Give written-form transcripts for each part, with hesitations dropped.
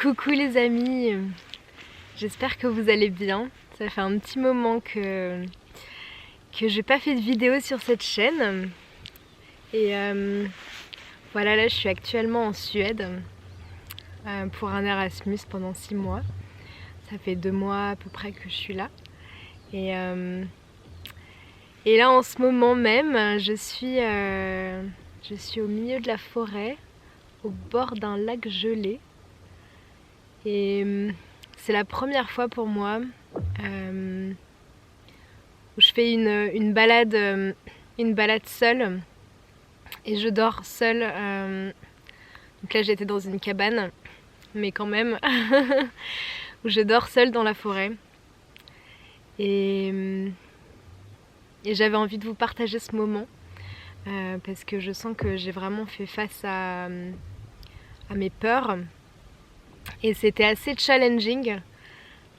Coucou les amis, j'espère que vous allez bien. Ça fait un petit moment que j'ai pas fait de vidéo sur cette chaîne. Et voilà, là je suis actuellement en Suède pour un Erasmus pendant 6 mois. Ça fait 2 mois à peu près que je suis là. Et là en ce moment même, je suis au milieu de la forêt, au bord d'un lac gelé. Et c'est la première fois pour moi où je fais une balade seule et je dors seule. Donc là j'étais dans une cabane, mais quand même, où je dors seule dans la forêt. Et j'avais envie de vous partager ce moment parce que je sens que j'ai vraiment fait face à mes peurs. Et c'était assez challenging.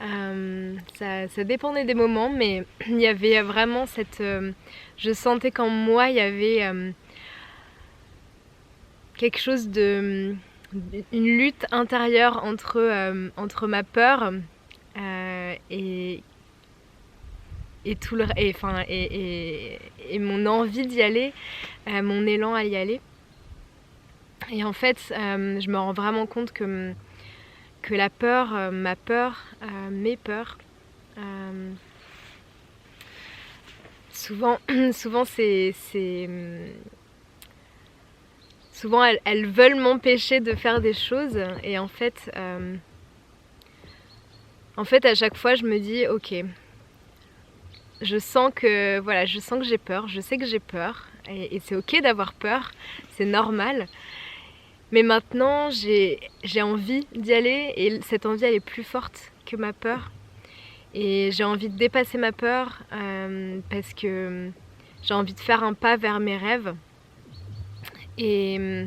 Ça dépendait des moments, mais il y avait vraiment cette... je sentais qu'en moi, il y avait quelque chose de... une lutte intérieure entre ma peur et tout le... et mon envie d'y aller, mon élan à y aller. Et en fait, je me rends vraiment compte que la peur, ma peur, mes peurs, souvent elles veulent m'empêcher de faire des choses. Et en fait à chaque fois je me dis ok, je sens que j'ai peur, je sais que j'ai peur, et c'est ok d'avoir peur, c'est normal. Mais maintenant, j'ai envie d'y aller, et cette envie, elle est plus forte que ma peur. Et j'ai envie de dépasser ma peur parce que j'ai envie de faire un pas vers mes rêves. Et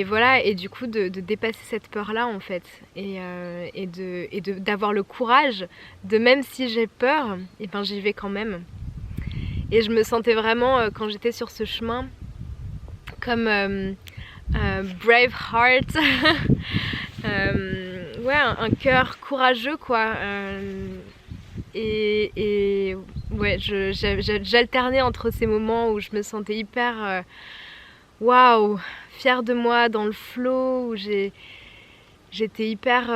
voilà, et du coup, de dépasser cette peur-là, en fait. Et d'avoir le courage de, même si j'ai peur, et ben j'y vais quand même. Et je me sentais vraiment, quand j'étais sur ce chemin, comme... Braveheart, ouais, un cœur courageux quoi. Et ouais, j'alternais entre ces moments où je me sentais hyper waouh, fière de moi, dans le flow, où j'étais hyper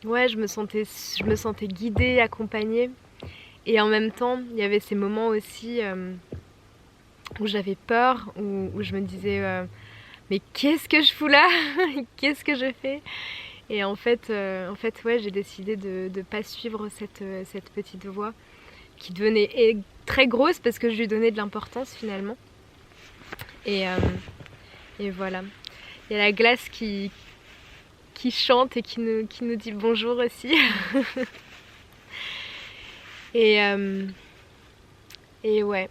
ouais, je me sentais guidée, accompagnée. Et en même temps, il y avait ces moments aussi où j'avais peur, où je me disais mais qu'est-ce que je fous là? Qu'est-ce que je fais? Et en fait ouais, j'ai décidé de ne pas suivre cette petite voix qui devenait très grosse parce que je lui donnais de l'importance finalement. Et voilà. Il y a la glace qui chante et qui nous dit bonjour aussi. Et ouais.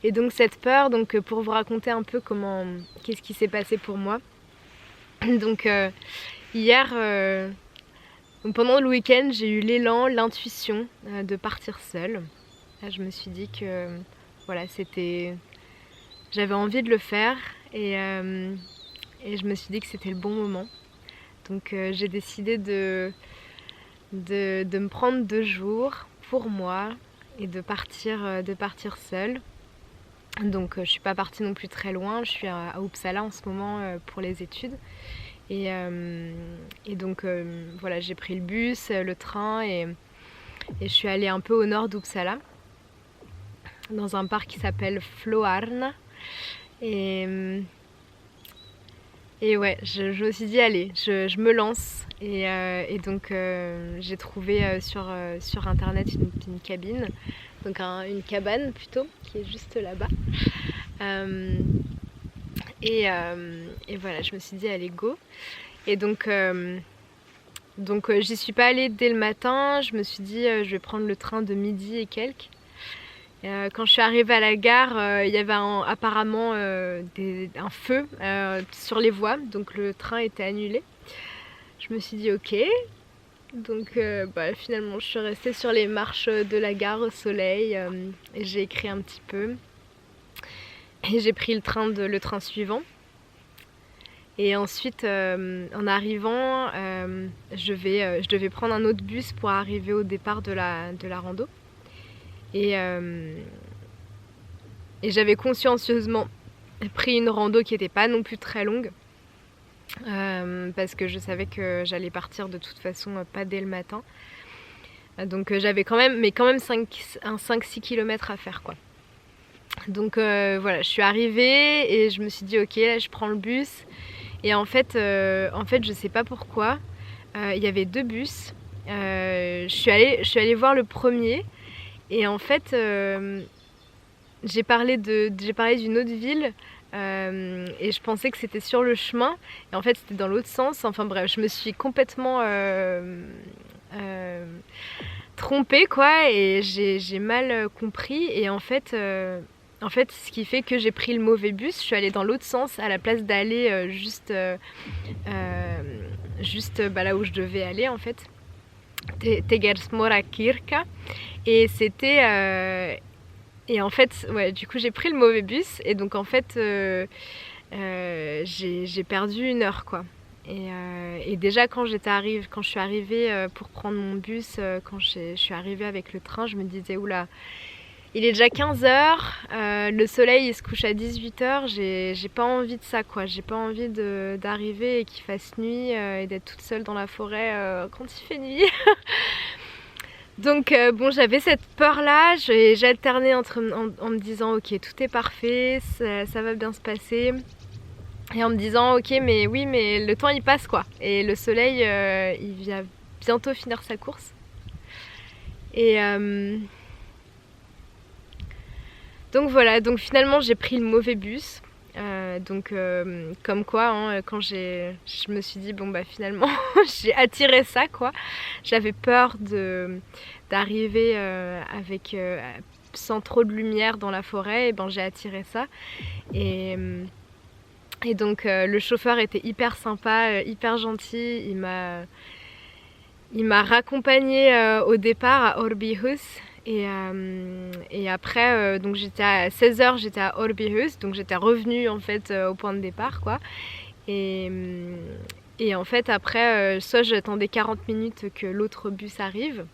Et donc cette peur, donc pour vous raconter un peu qu'est-ce qui s'est passé pour moi. Donc hier, pendant le week-end, j'ai eu l'élan, l'intuition de partir seule. Là, je me suis dit que voilà, j'avais envie de le faire, et je me suis dit que c'était le bon moment. Donc j'ai décidé de me prendre 2 jours pour moi et de partir seule. Donc je suis pas partie non plus très loin, je suis à Uppsala en ce moment pour les études. Et donc voilà, j'ai pris le bus, le train, et je suis allée un peu au nord d'Uppsala, dans un parc qui s'appelle Floarna. Et ouais, je me suis dit allez, je me lance. Et donc j'ai trouvé sur internet une cabine, donc une cabane plutôt, qui est juste là-bas. Et voilà, je me suis dit allez go. Et donc j'y suis pas allée dès le matin. Je me suis dit je vais prendre le train de midi et quelques. Quand je suis arrivée à la gare, il y avait apparemment un feu sur les voies, donc le train était annulé. Je me suis dit ok. Donc finalement je suis restée sur les marches de la gare au soleil, et j'ai écrit un petit peu. Et j'ai pris le train suivant. Et ensuite, en arrivant, je devais prendre un autre bus pour arriver au départ de la rando. Et j'avais consciencieusement pris une rando qui n'était pas non plus très longue. Parce que je savais que j'allais partir de toute façon pas dès le matin. Donc j'avais quand même 5-6 km à faire, quoi. Donc voilà, je suis arrivée et je me suis dit ok, là je prends le bus. Et en fait je sais pas pourquoi, il y avait 2 bus. Je suis allée voir le premier et en fait j'ai parlé d'une autre ville. Et je pensais que c'était sur le chemin et en fait c'était dans l'autre sens. Enfin bref, je me suis complètement trompée, quoi, et j'ai mal compris. Et en fait ce qui fait que j'ai pris le mauvais bus, je suis allée dans l'autre sens à la place d'aller juste là où je devais aller, en fait, Tegersmora Kirka. Et c'était et en fait, ouais, du coup j'ai pris le mauvais bus et donc en fait j'ai perdu 1 heure, quoi. Et déjà quand je suis arrivée pour prendre mon bus, quand je suis arrivée avec le train, je me disais oula, il est déjà 15h, le soleil il se couche à 18h, j'ai pas envie de ça, quoi. J'ai pas envie d'arriver et qu'il fasse nuit et d'être toute seule dans la forêt quand il fait nuit. Donc bon, j'avais cette peur-là, j'alternais en me disant ok, tout est parfait, ça va bien se passer. Et en me disant ok, mais oui, mais le temps il passe, quoi. Et le soleil il va bientôt finir sa course. Et donc voilà, donc finalement j'ai pris le mauvais bus. Comme quoi, hein, quand je me suis dit bon bah finalement j'ai attiré ça, quoi. J'avais peur d'arriver sans trop de lumière dans la forêt, et ben j'ai attiré ça. Et donc le chauffeur était hyper sympa, hyper gentil. Il m'a raccompagnée au départ à Orbihus. Et après, donc j'étais à 16h, j'étais à Orbihus, donc j'étais revenue en fait au point de départ, quoi. Et en fait après, soit j'attendais 40 minutes que l'autre bus arrive,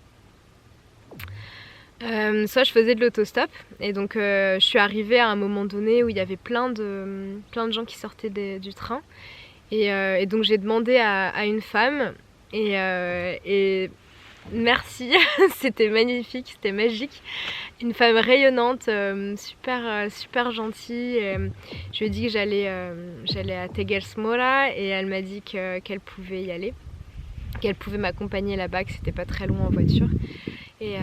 soit je faisais de l'autostop. Et donc je suis arrivée à un moment donné où il y avait plein de gens qui sortaient du train. Et donc j'ai demandé à une femme et merci, c'était magnifique, c'était magique. Une femme rayonnante, super gentille. Je lui ai dit que j'allais à Tegersmora et elle m'a dit qu'elle pouvait y aller, qu'elle pouvait m'accompagner là-bas, que c'était pas très loin en voiture. Et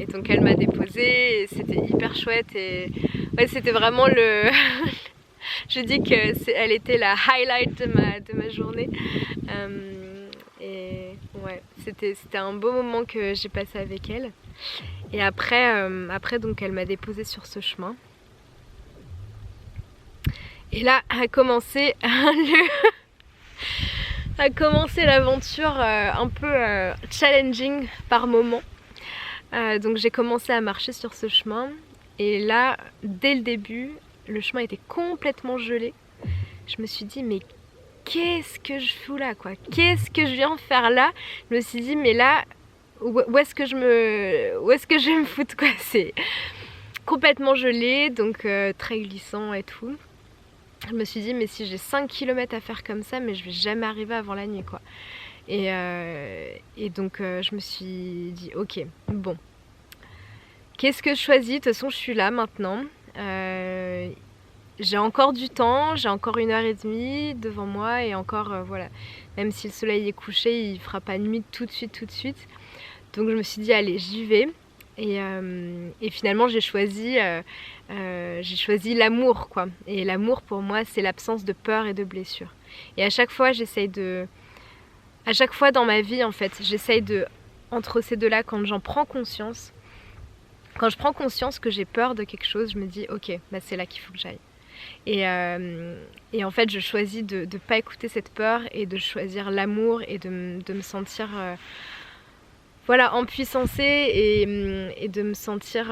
donc elle m'a déposée et c'était hyper chouette. Et ouais, c'était vraiment le... Je dis qu'elle était la highlight de ma journée. Et ouais, c'était un beau moment que j'ai passé avec elle. Et après donc elle m'a déposée sur ce chemin. Et là a commencé l'aventure un peu challenging par moment. Donc j'ai commencé à marcher sur ce chemin. Et là, dès le début, le chemin était complètement gelé. Je me suis dit mais qu'est-ce que je fous là, quoi? Qu'est-ce que je viens faire là? Je me suis dit mais là, où est-ce que je vais me foutre, quoi? C'est complètement gelé, donc très glissant et tout. Je me suis dit mais si j'ai 5 km à faire comme ça, mais je vais jamais arriver avant la nuit, quoi. Et donc je me suis dit ok, bon, qu'est-ce que je choisis? De toute façon je suis là maintenant. J'ai encore du temps, j'ai encore 1h30 devant moi et encore voilà, même si le soleil est couché, il fera pas nuit tout de suite. Donc je me suis dit allez, j'y vais. Et finalement j'ai choisi l'amour, quoi. Et l'amour pour moi c'est l'absence de peur et de blessure. Et à chaque fois dans ma vie en fait, j'essaye entre ces deux-là, quand j'en prends conscience, quand je prends conscience que j'ai peur de quelque chose, je me dis ok, bah c'est là qu'il faut que j'aille. Et en fait je choisis de ne pas écouter cette peur et de choisir l'amour et de me sentir voilà, empuissancée et de me sentir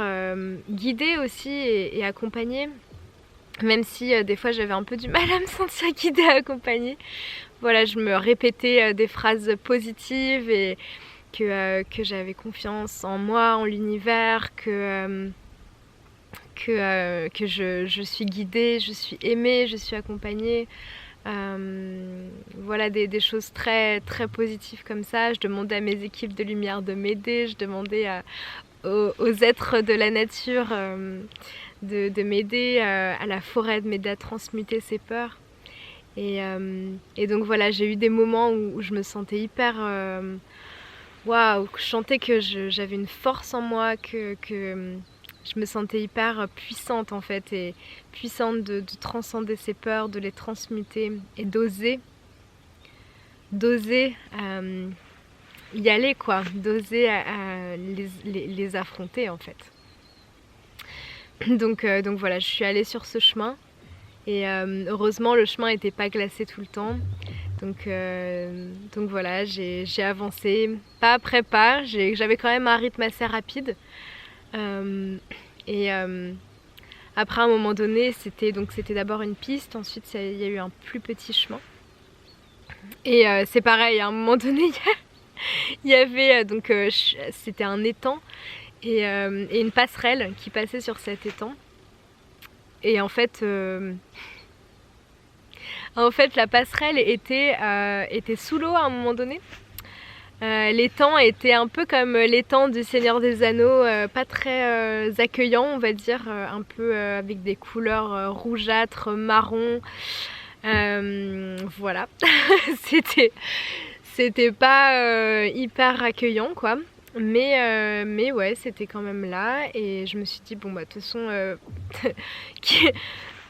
guidée aussi et accompagnée. Même si des fois j'avais un peu du mal à me sentir guidée, accompagnée. Voilà, je me répétais des phrases positives et que j'avais confiance en moi, en l'univers, que je suis guidée, je suis aimée, je suis accompagnée. Voilà des choses très, très positives comme ça. Je demandais à mes équipes de lumière de m'aider, je demandais aux êtres de la nature de m'aider, à la forêt de m'aider à transmuter ses peurs. Et donc voilà, j'ai eu des moments où je me sentais hyper... waouh, je sentais que j'avais une force en moi, que je me sentais hyper puissante en fait, et puissante de transcender ces peurs, de les transmuter et d'oser y aller quoi, d'oser les affronter en fait. Donc voilà, je suis allée sur ce chemin et heureusement le chemin n'était pas glacé tout le temps. Donc voilà, j'ai avancé pas après pas, j'avais quand même un rythme assez rapide. Après à un moment donné, c'était d'abord une piste, ensuite il y a eu un plus petit chemin. Et c'est pareil, à un moment donné, il y avait c'était un étang et une passerelle qui passait sur cet étang. Et en fait, la passerelle était sous l'eau à un moment donné. L'étang était un peu comme l'étang du Seigneur des Anneaux, pas très accueillant, on va dire, un peu avec des couleurs rougeâtres, marron. Voilà, c'était pas hyper accueillant quoi. Mais ouais, c'était quand même là et je me suis dit bon bah de toute façon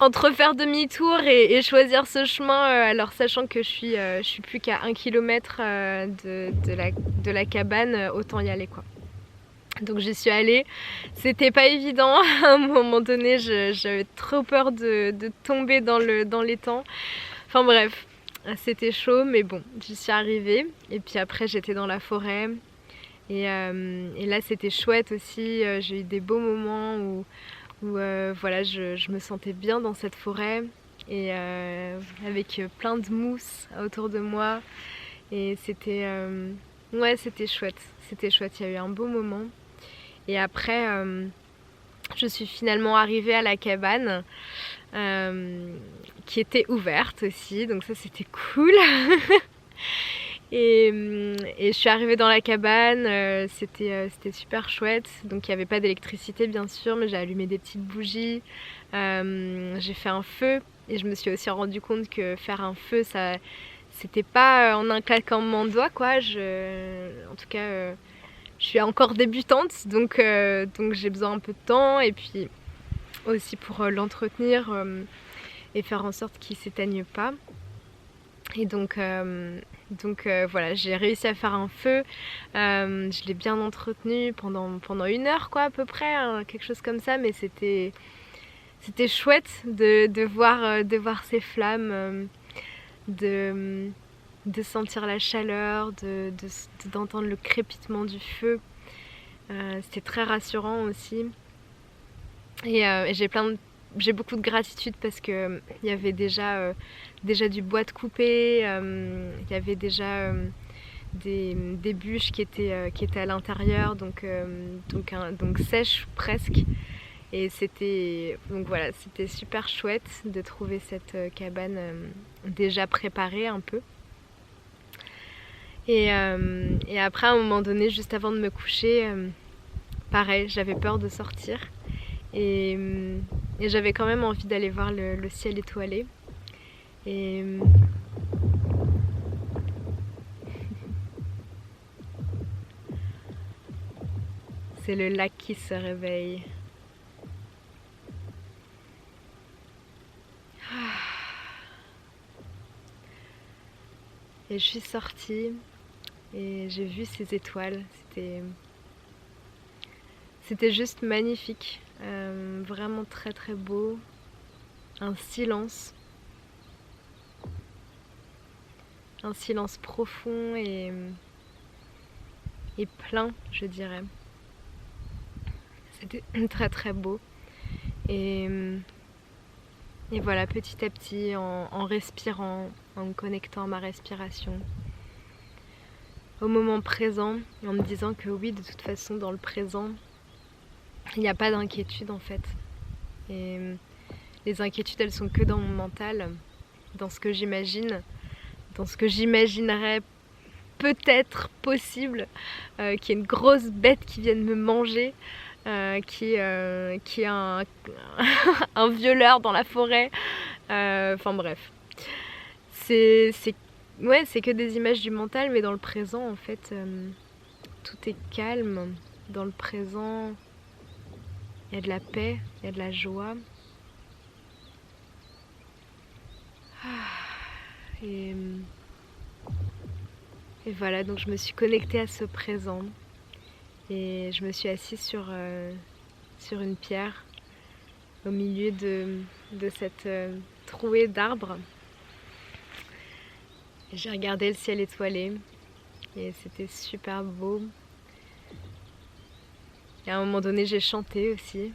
entre faire demi-tour et choisir ce chemin, alors sachant que je suis plus qu'à 1 km de la cabane, autant y aller quoi. Donc j'y suis allée, c'était pas évident, à un moment donné j'avais trop peur de tomber dans l'étang. Enfin bref, c'était chaud mais bon, j'y suis arrivée et puis après j'étais dans la forêt et là c'était chouette aussi, j'ai eu des beaux moments où voilà, je me sentais bien dans cette forêt et avec plein de mousse autour de moi et ouais, c'était chouette, il y a eu un beau moment. Et après je suis finalement arrivée à la cabane qui était ouverte aussi, donc ça c'était cool. Et je suis arrivée dans la cabane, c'était super chouette. Donc il n'y avait pas d'électricité bien sûr, mais j'ai allumé des petites bougies, j'ai fait un feu et je me suis aussi rendu compte que faire un feu, ça, c'était pas en un claquement de doigts quoi. En tout cas, je suis encore débutante, donc j'ai besoin un peu de temps et puis aussi pour l'entretenir et faire en sorte qu'il s'éteigne pas. Et donc voilà, j'ai réussi à faire un feu, je l'ai bien entretenu pendant 1 heure quoi à peu près, hein, quelque chose comme ça, mais c'était chouette de voir ces flammes, de sentir la chaleur, d'entendre le crépitement du feu. C'était très rassurant aussi. Et j'ai beaucoup de gratitude parce que il y avait déjà du bois de couper, il y avait déjà des bûches qui étaient à l'intérieur, donc sèches presque. Et donc voilà, c'était super chouette de trouver cette cabane déjà préparée un peu. Et après à un moment donné, juste avant de me coucher, pareil, j'avais peur de sortir. Et j'avais quand même envie d'aller voir le ciel étoilé. Et c'est le lac qui se réveille. Et je suis sortie et j'ai vu ces étoiles. C'était juste magnifique. Vraiment très très beau. Un silence profond et plein, je dirais. C'était très très beau. Et Et voilà, petit à petit, en respirant, en me connectant à ma respiration, au moment présent, en me disant que oui, de toute façon, dans le présent, il n'y a pas d'inquiétude en fait. Et les inquiétudes, elles sont que dans mon mental, dans ce que j'imagine, dans ce que j'imaginerais peut-être possible, qu'il y ait une grosse bête qui vienne me manger, qui est un violeur dans la forêt. Enfin bref. C'est que des images du mental, mais dans le présent, en fait, tout est calme. Dans le présent, il y a de la paix, il y a de la joie. Et voilà, donc je me suis connectée à ce présent. Et je me suis assise sur une pierre au milieu de cette trouée d'arbres. J'ai regardé le ciel étoilé et c'était super beau. Et à un moment donné, j'ai chanté aussi.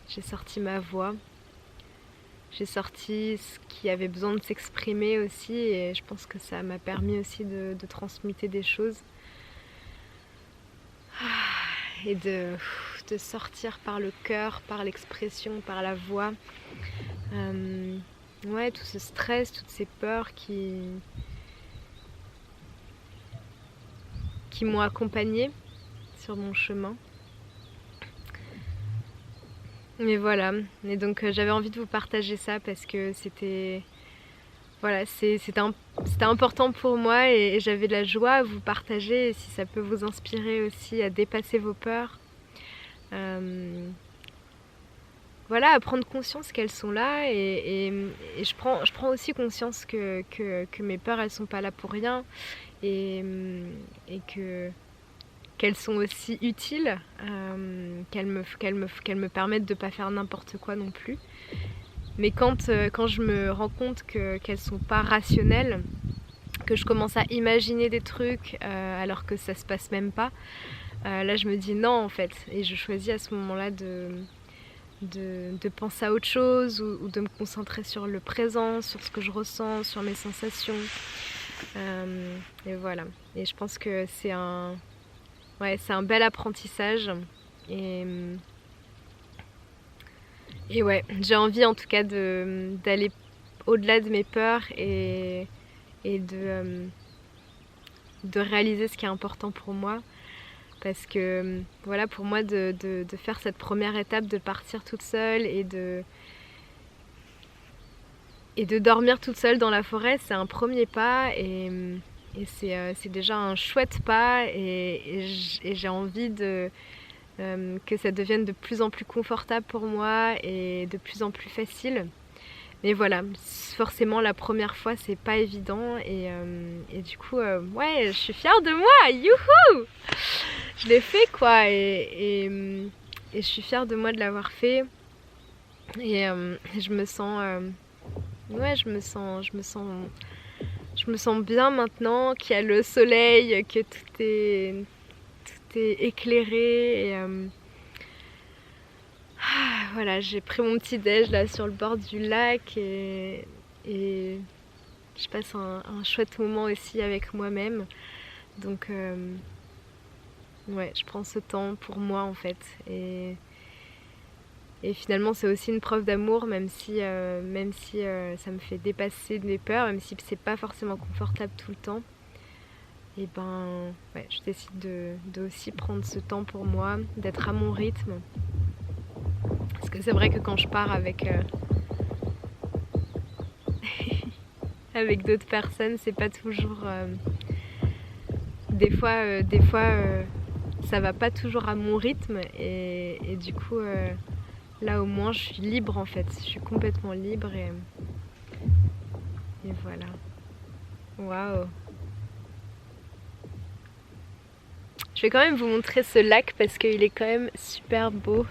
J'ai sorti ma voix. J'ai sorti ce qui avait besoin de s'exprimer aussi, et je pense que ça m'a permis aussi de transmuter des choses. Et de sortir par le cœur, par l'expression, par la voix. Ouais, tout ce stress, toutes ces peurs qui m'ont accompagnée sur mon chemin. Mais voilà, et donc j'avais envie de vous partager ça parce que c'était important pour moi, et j'avais de la joie à vous partager, et si ça peut vous inspirer aussi à dépasser vos peurs. Voilà, à prendre conscience qu'elles sont là, et je prends aussi conscience que mes peurs, elles sont pas là pour rien, et qu'elles sont aussi utiles, qu'elles me permettent de pas faire n'importe quoi non plus. Mais quand je me rends compte qu'elles sont pas rationnelles, que je commence à imaginer des trucs alors que ça se passe même pas, là je me dis non en fait, et je choisis à ce moment-là de penser à autre chose, ou de me concentrer sur le présent, sur ce que je ressens, sur mes sensations. Et voilà. Et je pense que c'est un bel apprentissage. Et ouais, j'ai envie en tout cas d'aller au-delà de mes peurs, et de réaliser ce qui est important pour moi. Parce que voilà, pour moi, de faire cette première étape, de partir toute seule et de dormir toute seule dans la forêt, c'est un premier pas, et c'est déjà un chouette pas, et j'ai envie que ça devienne de plus en plus confortable pour moi et de plus en plus facile. Mais voilà, forcément la première fois c'est pas évident, et du coup ouais, je suis fière de moi, youhou! Je l'ai fait quoi, et je suis fière de moi de l'avoir fait, et je me sens je me sens bien maintenant qu'il y a le soleil, que tout est éclairé, et voilà, j'ai pris mon petit déj là sur le bord du lac, et je passe un chouette moment aussi avec moi-même. Donc ouais, je prends ce temps pour moi en fait, et finalement c'est aussi une preuve d'amour, même si ça me fait dépasser mes peurs, même si c'est pas forcément confortable tout le temps. Et ben ouais, je décide de aussi prendre ce temps pour moi, d'être à mon rythme. Parce que c'est vrai que quand je pars avec avec d'autres personnes, c'est pas toujours des fois ça va pas toujours à mon rythme, et du coup là au moins je suis libre en fait, je suis complètement libre, et voilà. Waouh. Je vais quand même vous montrer ce lac parce qu'il est quand même super beau.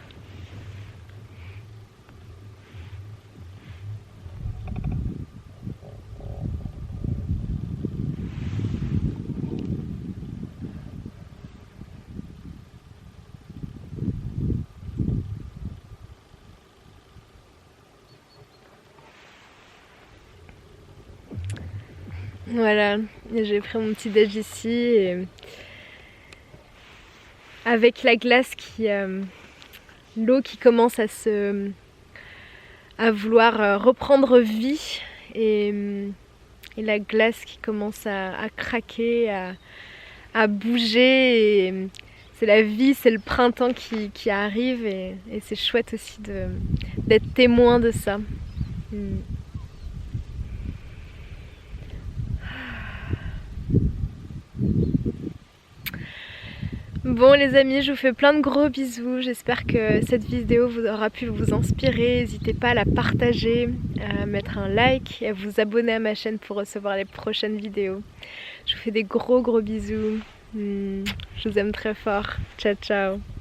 Voilà, j'ai pris mon petit déj ici et avec la glace l'eau qui commence à vouloir reprendre vie et la glace qui commence à craquer, à bouger. C'est la vie, c'est le printemps qui arrive et c'est chouette aussi d'être témoin de ça. Bon les amis, je vous fais plein de gros bisous, j'espère que cette vidéo vous aura pu vous inspirer, n'hésitez pas à la partager, à mettre un like et à vous abonner à ma chaîne pour recevoir les prochaines vidéos. Je vous fais des gros bisous, je vous aime très fort, ciao ciao.